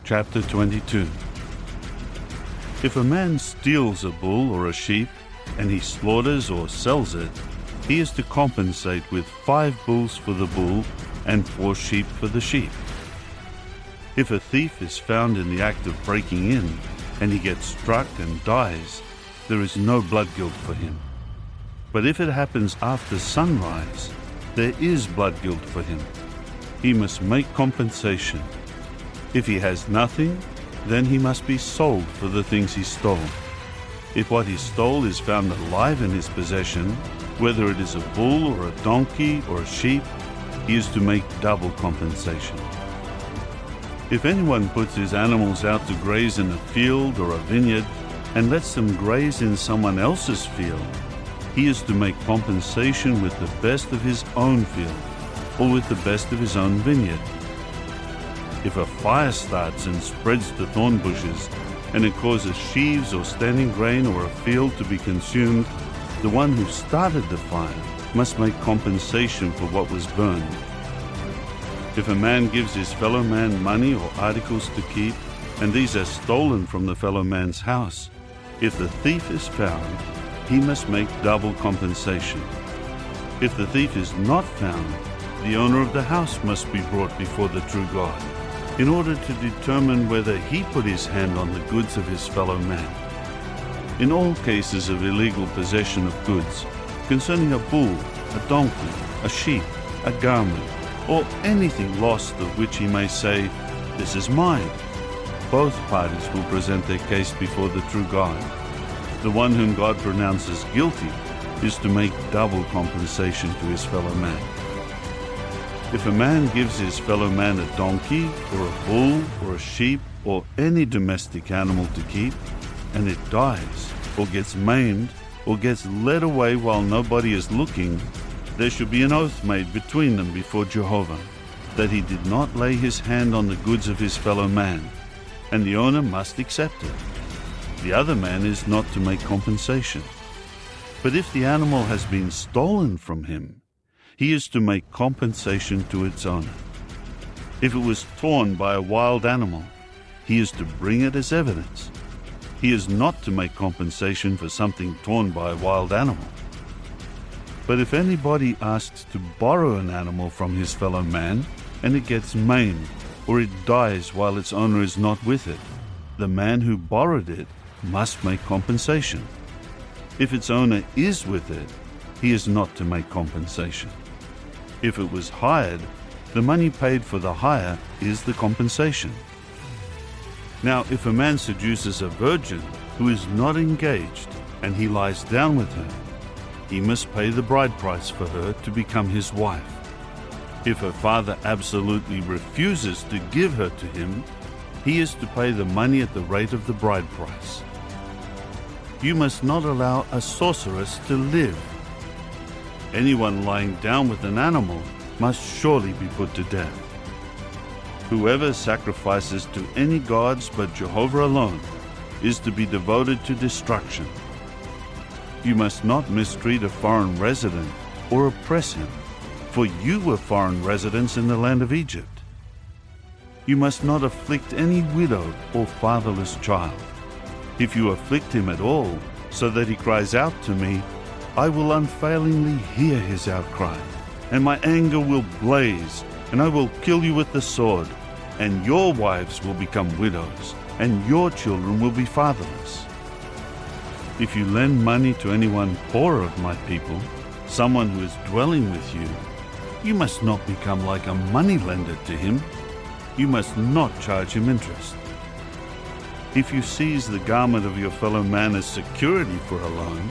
chapter 22. If a man steals a bull or a sheep, and he slaughters or sells it, he is to compensate with 5 bulls for the bull and 4 sheep for the sheep. If a thief is found in the act of breaking in, and he gets struck and dies, there is no blood guilt for him. But if it happens after sunrise, there is blood guilt for him. He must make compensation. If he has nothing, then he must be sold for the things he stole. If what he stole is found alive in his possession, whether it is a bull or a donkey or a sheep, he is to make double compensation. If anyone puts his animals out to graze in a field or a vineyard and lets them graze in someone else's field, he is to make compensation with the best of his own field or with the best of his own vineyard. If a fire starts and spreads the thornbushes, and it causes sheaves or standing grain or a field to be consumed, the one who started the fire must make compensation for what was burned. If a man gives his fellow man money or articles to keep, and these are stolen from the fellow man's house, if the thief is found, he must make double compensation. If the thief is not found, the owner of the house must be brought before the true God, in order to determine whether he put his hand on the goods of his fellow man. In all cases of illegal possession of goods, concerning a bull, a donkey, a sheep, a garment, or anything lost of which he may say, "This is mine," both parties will present their case before the true God. The one whom God pronounces guilty is to make double compensation to his fellow man. If a man gives his fellow man a donkey, or a bull, or a sheep, or any domestic animal to keep, and it dies, or gets maimed, or gets led away while nobody is looking, there should be an oath made between them before Jehovah, that he did not lay his hand on the goods of his fellow man, and the owner must accept it. The other man is not to make compensation. But if the animal has been stolen from him, he is to make compensation to its owner. If it was torn by a wild animal, he is to bring it as evidence. He is not to make compensation for something torn by a wild animal. But if anybody asks to borrow an animal from his fellow man, and it gets maimed, or it dies while its owner is not with it, the man who borrowed it must make compensation. If its owner is with it, he is not to make compensation. If it was hired, the money paid for the hire is the compensation. Now, if a man seduces a virgin who is not engaged, and he lies down with her, he must pay the bride price for her to become his wife. If her father absolutely refuses to give her to him, he is to pay the money at the rate of the bride price. You must not allow a sorceress to live. Anyone lying down with an animal must surely be put to death. Whoever sacrifices to any gods but Jehovah alone is to be devoted to destruction. You must not mistreat a foreign resident or oppress him, for you were foreign residents in the land of Egypt. You must not afflict any widow or fatherless child. If you afflict him at all, so that he cries out to me, I will unfailingly hear his outcry, and my anger will blaze, and I will kill you with the sword, and your wives will become widows, and your children will be fatherless. If you lend money to anyone poorer of my people, someone who is dwelling with you, you must not become like a moneylender to him. You must not charge him interest. If you seize the garment of your fellow man as security for a loan,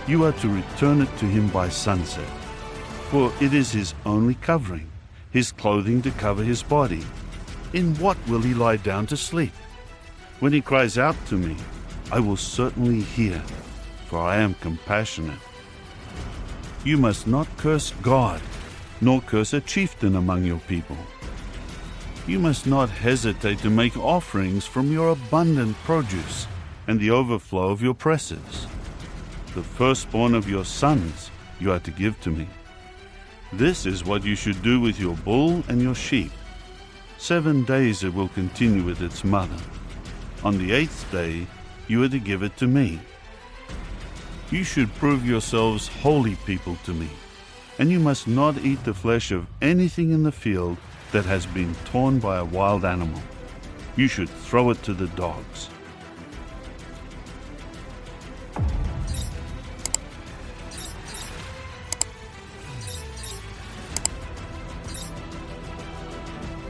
you are to return it to him by sunset, for it is his only covering, his clothing to cover his body. In what will he lie down to sleep? When he cries out to me, I will certainly hear, for I am compassionate. You must not curse God, nor curse a chieftain among your people. You must not hesitate to make offerings from your abundant produce and the overflow of your presses. The firstborn of your sons you are to give to me. This is what you should do with your bull and your sheep. 7 days it will continue with its mother. On the 8th day you are to give it to me. You should prove yourselves holy people to me, and you must not eat the flesh of anything in the field that has been torn by a wild animal. You should throw it to the dogs.